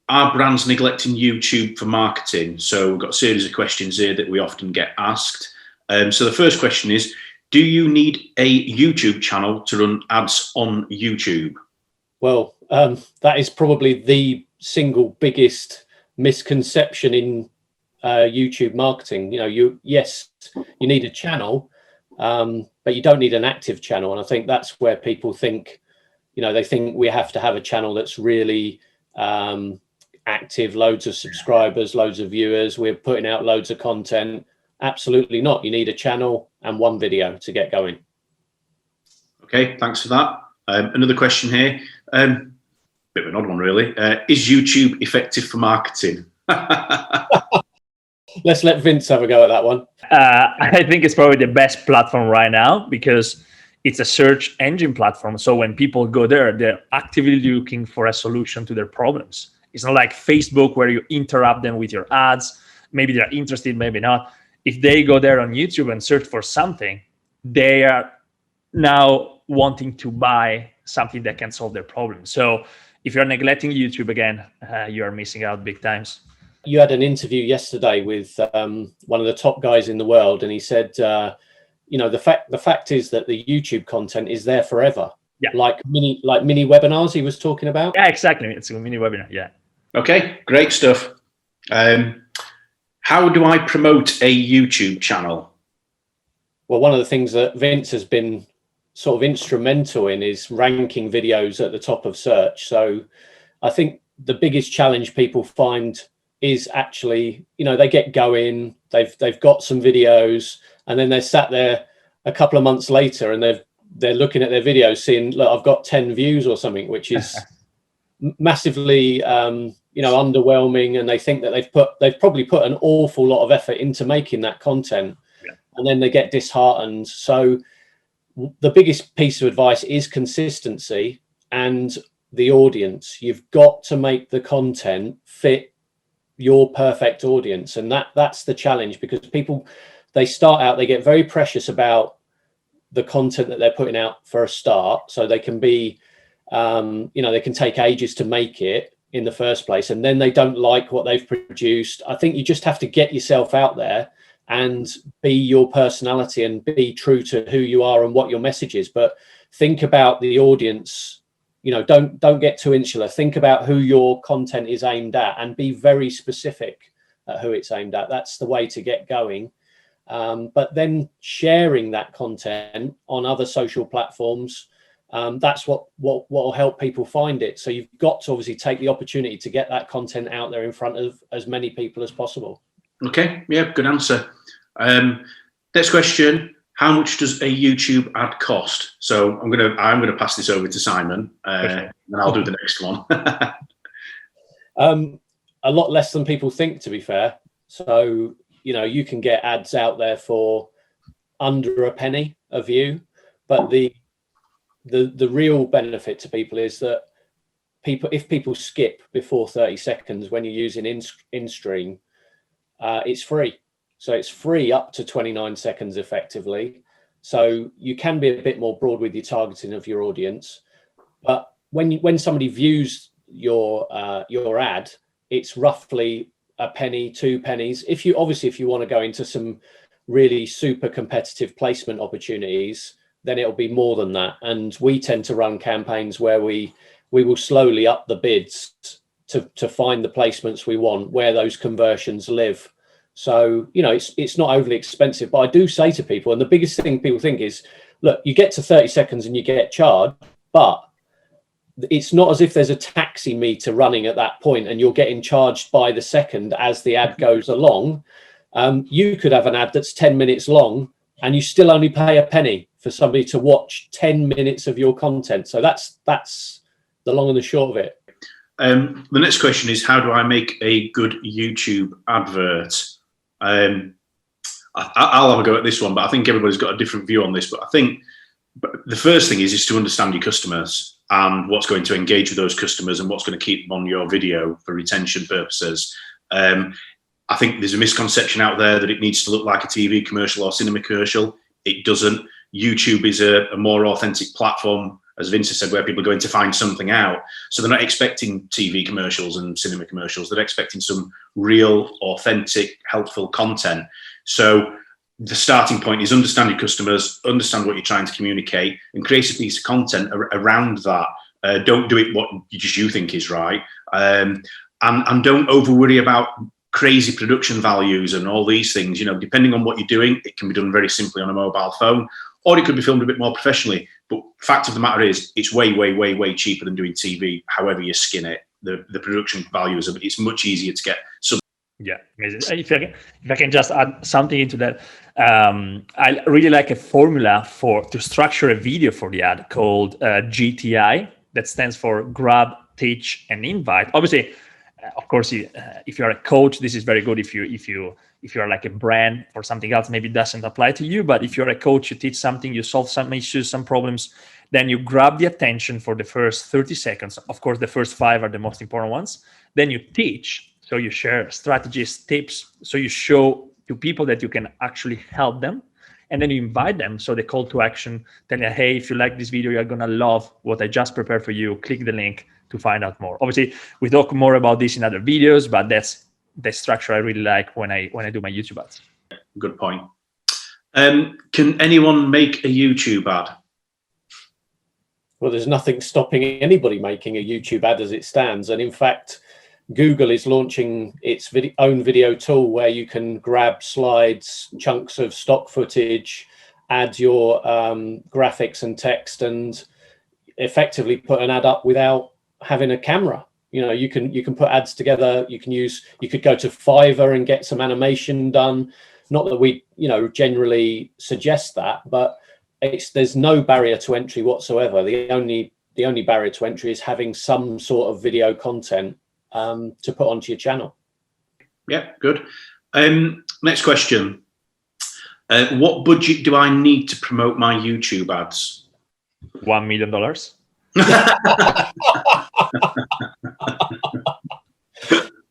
are brands neglecting YouTube for marketing? So we've got a series of questions here that we often get asked. So the first question is, do you need a YouTube channel to run ads on YouTube? Well, that is probably the single biggest misconception in YouTube marketing. Yes, you need a channel, but you don't need an active channel. And I think that's where people think, they think we have to have a channel that's really active, loads of subscribers, loads of viewers, we're putting out loads of content. Absolutely not. You need a channel and one video to get going. Okay, thanks for that. Another question here, bit of an odd one really. Is YouTube effective for marketing? Let's let Vince have a go at that one. I think it's probably the best platform right now because it's a search engine platform. So when people go there, they're actively looking for a solution to their problems. It's not like Facebook where you interrupt them with your ads. Maybe they're interested, maybe not. If they go there on YouTube and search for something, they are now wanting to buy something that can solve their problem. So if you're neglecting YouTube again, you are missing out big times. You had an interview yesterday with one of the top guys in the world, and he said, the fact is that the YouTube content is there forever. Yeah. Like mini webinars he was talking about. Yeah, exactly. It's a mini webinar. Yeah. Okay, great stuff. How do I promote a YouTube channel? Well, one of the things that Vince has been sort of instrumental in is ranking videos at the top of search. So I think the biggest challenge people find is actually, they get going, they've got some videos, and then they're sat there a couple of months later and they're looking at their videos seeing, look, I've got 10 views or something, which is massively underwhelming, and they think that they've probably put an awful lot of effort into making that content. Yeah. And then they get disheartened. So the biggest piece of advice is consistency and the audience. You've got to make the content fit your perfect audience, and that's the challenge, because people, they start out, they get very precious about the content that they're putting out for a start, so they can be they can take ages to make it in the first place, and then they don't like what they've produced. I think you just have to get yourself out there and be your personality and be true to who you are and what your message is, but think about the audience. Don't get too insular. Think about who your content is aimed at and be very specific at who it's aimed at. That's the way to get going. But then sharing that content on other social platforms, that's what will help people find it. So you've got to obviously take the opportunity to get that content out there in front of as many people as possible. Okay, yeah, good answer. Next question. How much does a YouTube ad cost? So I'm gonna pass this over to Simon, and I'll do the next one. A lot less than people think, to be fair. So you can get ads out there for under a penny a view, but the real benefit to people is that if people skip before 30 seconds when you're using in-stream, it's free. So it's free up to 29 seconds effectively. So you can be a bit more broad with your targeting of your audience. But when somebody views your ad, it's roughly a penny, 2 pennies. If you want to go into some really super competitive placement opportunities, then it'll be more than that. And we tend to run campaigns where we will slowly up the bids to find the placements we want, where those conversions live. So, it's not overly expensive, but I do say to people, and the biggest thing people think is, look, you get to 30 seconds and you get charged, but it's not as if there's a taxi meter running at that point and you're getting charged by the second as the ad goes along. You could have an ad that's 10 minutes long and you still only pay a penny for somebody to watch 10 minutes of your content. So that's the long and the short of it. The next question is, how do I make a good YouTube advert? I'll have a go at this one, but I think everybody's got a different view on this. But I think the first thing is to understand your customers and what's going to engage with those customers and what's going to keep them on your video for retention purposes. I think there's a misconception out there that it needs to look like a TV commercial or cinema commercial. It doesn't. YouTube is a more authentic platform as Vince has said, where people are going to find something out. So they're not expecting TV commercials and cinema commercials. They're expecting some real, authentic, helpful content. So the starting point is understand your customers, understand what you're trying to communicate, and create a piece of content around that. Don't do it what you think is right. And don't over worry about crazy production values and all these things. You know, depending on what you're doing, it can be done very simply on a mobile phone, or it could be filmed a bit more professionally. But fact of the matter is, it's way, way, way, way cheaper than doing TV. However you skin it, the production values of it's much easier to get some. Yeah, amazing. If I can just add something into that, I really like a formula to structure a video for the ad called GTI. That stands for grab, teach, and invite. Obviously, of course, if you're a coach, this is very good. If you're like a brand or something else, maybe it doesn't apply to you. But if you're a coach, you teach something, you solve some issues, some problems, then you grab the attention for the first 30 seconds. Of course, the first 5 are the most important ones. Then you teach. So you share strategies, tips. So you show to people that you can actually help them. And then you invite them. So the call to action, tell you, hey, if you like this video, you're going to love what I just prepared for you. Click the link to find out more. Obviously, we talk more about this in other videos, but that's the structure I really like when I do my YouTube ads. Good point. Can anyone make a YouTube ad? Well, there's nothing stopping anybody making a YouTube ad as it stands. And in fact, Google is launching its own video tool where you can grab slides, chunks of stock footage, add your graphics and text, and effectively put an ad up without having a camera. You know, you can put ads together. You could go to Fiverr and get some animation done. Not that we, generally suggest that, but there's no barrier to entry whatsoever. The only barrier to entry is having some sort of video content to put onto your channel. Yeah, good. Next question. What budget do I need to promote my YouTube ads? $1 million.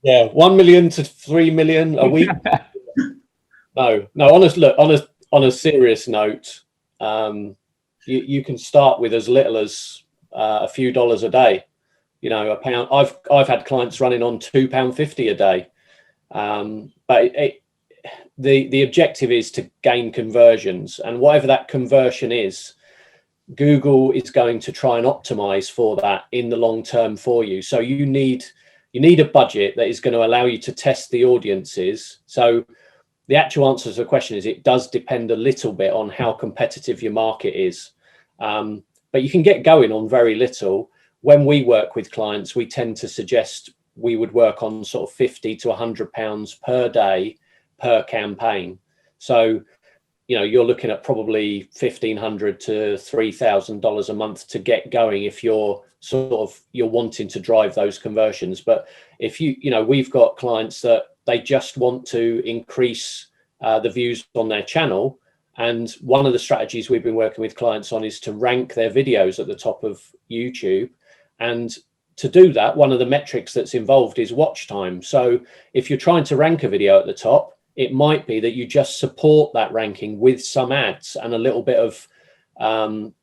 Yeah, 1 million to 3 million a week. No. On a serious note, you can start with as little as a few dollars a day. A pound. I've had clients running on £2.50 a day, but the objective is to gain conversions, and whatever that conversion is, Google is going to try and optimize for that in the long term for you. So you need a budget that is going to allow you to test the audiences. So the actual answer to the question is it does depend a little bit on how competitive your market is, but you can get going on very little. When we work with clients, we tend to suggest we would work on sort of £50 to £100 per day per campaign. So, you're looking at probably $1,500 to $3,000 a month to get going if you're wanting to drive those conversions. But if we've got clients that they just want to increase the views on their channel. And one of the strategies we've been working with clients on is to rank their videos at the top of YouTube. And to do that, one of the metrics that's involved is watch time. So if you're trying to rank a video at the top, it might be that you just support that ranking with some ads and a little bit of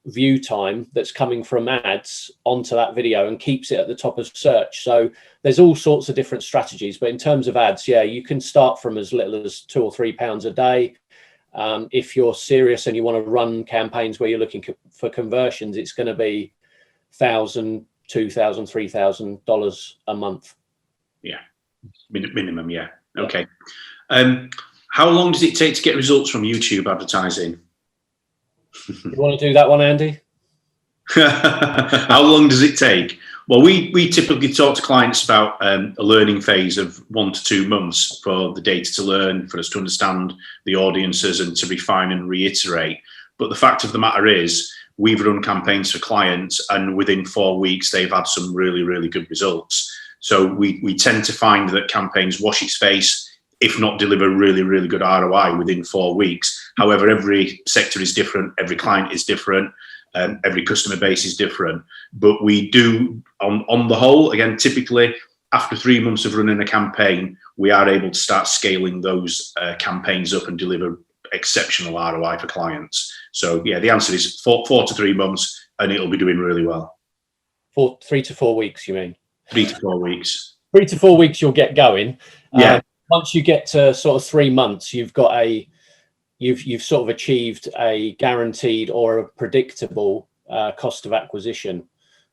view time that's coming from ads onto that video and keeps it at the top of search. So there's all sorts of different strategies. But in terms of ads, yeah, you can start from as little as £2 or £3 a day. If you're serious and you want to run campaigns where you're looking for conversions, it's going to be $1,000, $2,000, $3,000 a month. Yeah, minimum. Yeah. Okay. How long does it take to get results from YouTube advertising? You want to do that one, Andy? How long does it take? Well, we typically talk to clients about a learning phase of 1 to 2 months for the data to learn, for us to understand the audiences and to refine and reiterate. But the fact of the matter is, we've run campaigns for clients, and within 4 weeks, they've had some really, really good results. So we tend to find that campaigns wash its face, if not deliver really, really good ROI within 4 weeks. However, every sector is different, every client is different, every customer base is different. But we do, on the whole, again, typically after 3 months of running a campaign, we are able to start scaling those campaigns up and deliver exceptional ROI for clients. So yeah, the answer is 4 to 3 months, and it'll be doing really well. 3 to 4 weeks, you mean? 3 to 4 weeks. 3 to 4 weeks, you'll get going. Yeah. Once you get to sort of 3 months, you've got you've sort of achieved a guaranteed or a predictable cost of acquisition,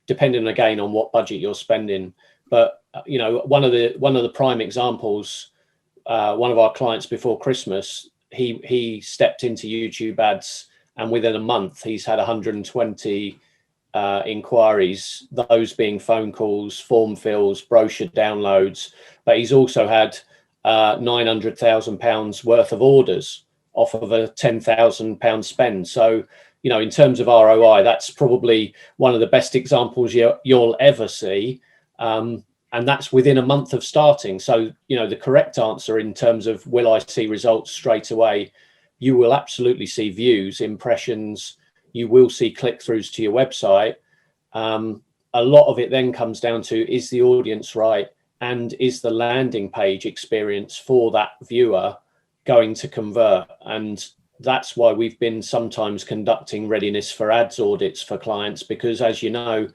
depending again on what budget you're spending. But you know, one of the prime examples, one of our clients before Christmas, he stepped into YouTube ads, and within a month he's had 120 inquiries, those being phone calls, form fills, brochure downloads, but he's also had £900,000 worth of orders off of a £10,000 spend. So, you know, in terms of ROI, that's probably one of the best examples you'll ever see. And that's within a month of starting. So, you know, the correct answer in terms of will I see results straight away, you will absolutely see views, impressions, you will see click-throughs to your website. A lot of it then comes down to, is the audience right? And is the landing page experience for that viewer going to convert? And that's why we've been sometimes conducting readiness for ads audits for clients, because as you know,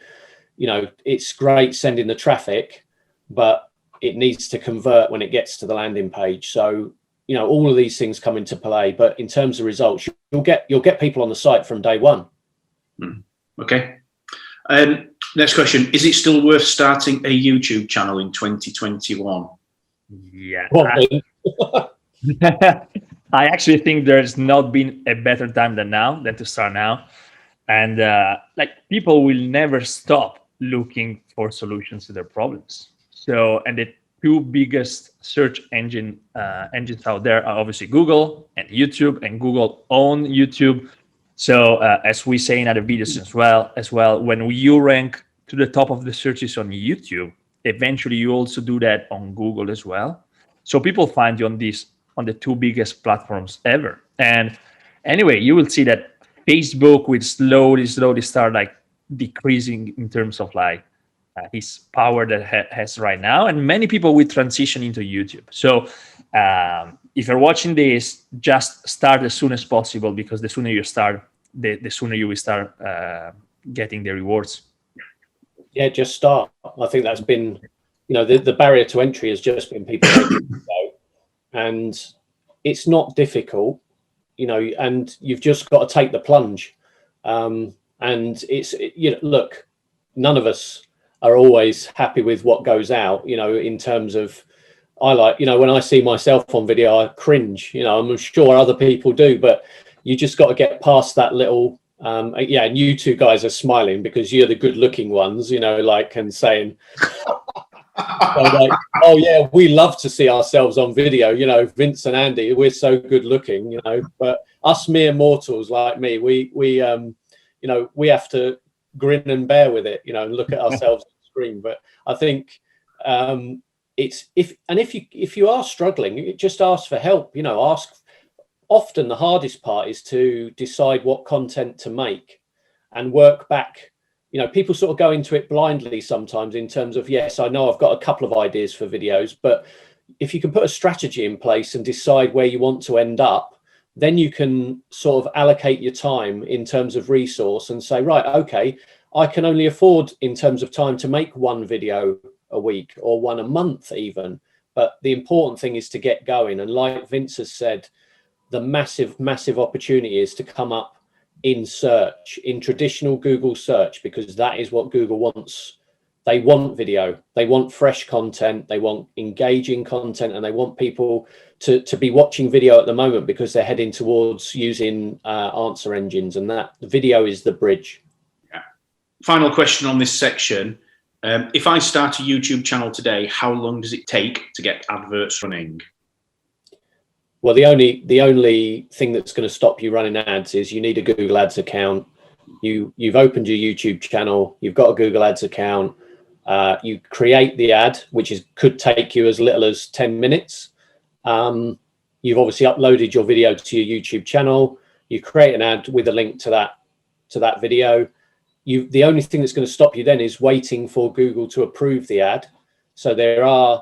it's great sending the traffic, but it needs to convert when it gets to the landing page. So, you know, all of these things come into play, but in terms of results, you'll get people on the site from day one. Okay. Next question. Is it still worth starting a YouTube channel in 2021? Yeah. I actually think there's not been a better time than to start now. And like, people will never stop looking for solutions to their problems. So, and the two biggest search engines out there are obviously Google and YouTube, and Google own YouTube. So as we say in other videos as well, when you rank to the top of the searches on YouTube, eventually you also do that on Google as well. So people find you on the two biggest platforms ever. And anyway, you will see that Facebook will slowly start like decreasing in terms of like his power that has right now, and many people will transition into YouTube. So if you're watching this, just start as soon as possible, because the sooner you start, the sooner you will start getting the rewards. Yeah, just start. I think that's been, you know, the barrier to entry has just been people and it's not difficult, you know, and you've just got to take the plunge. And you know, look, none of us are always happy with what goes out, you know, in terms of, I like, you know, when I see myself on video, I cringe, you know, I'm sure other people do, but you just got to get past that little, yeah, and you two guys are smiling because you're the good looking ones, you know, like, and saying, like, oh yeah, we love to see ourselves on video, you know, Vince and Andy, we're so good looking, you know, but us mere mortals like me, we you know, we have to grin and bear with it, you know, and look at ourselves on the screen. But I think if you are struggling, just ask for help, you know, often the hardest part is to decide what content to make and work back. You know, people sort of go into it blindly sometimes in terms of, yes, I know I've got a couple of ideas for videos, but if you can put a strategy in place and decide where you want to end up, then you can sort of allocate your time in terms of resource and say, right, okay, I can only afford in terms of time to make one video a week or one a month even. But the important thing is to get going. And like Vince has said, the massive opportunity is to come up in search, in traditional Google search, because that is what Google wants. They want video, they want fresh content, they want engaging content, and they want people to be watching video at the moment because they're heading towards using answer engines, and that video is the bridge. Yeah. Final question on this section. If I start a YouTube channel today, how long does it take to get adverts running? Well, the only thing that's going to stop you running ads is you need a Google Ads account. You've opened your YouTube channel, you've got a Google Ads account, you create the ad, which could take you as little as 10 minutes. You've obviously uploaded your video to your YouTube channel, you create an ad with a link to that video. The only thing that's going to stop you then is waiting for Google to approve the ad. So there are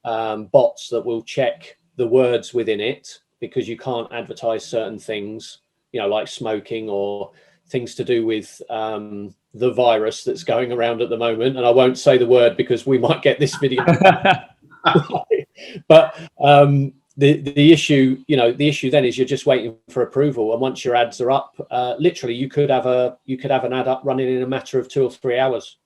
bots that will check the words within it, because you can't advertise certain things, you know, like smoking or things to do with the virus that's going around at the moment. And I won't say the word because we might get this video. But the issue, you know, the issue then is you're just waiting for approval. And once your ads are up, literally you could have an ad up running in a matter of 2 or 3 hours.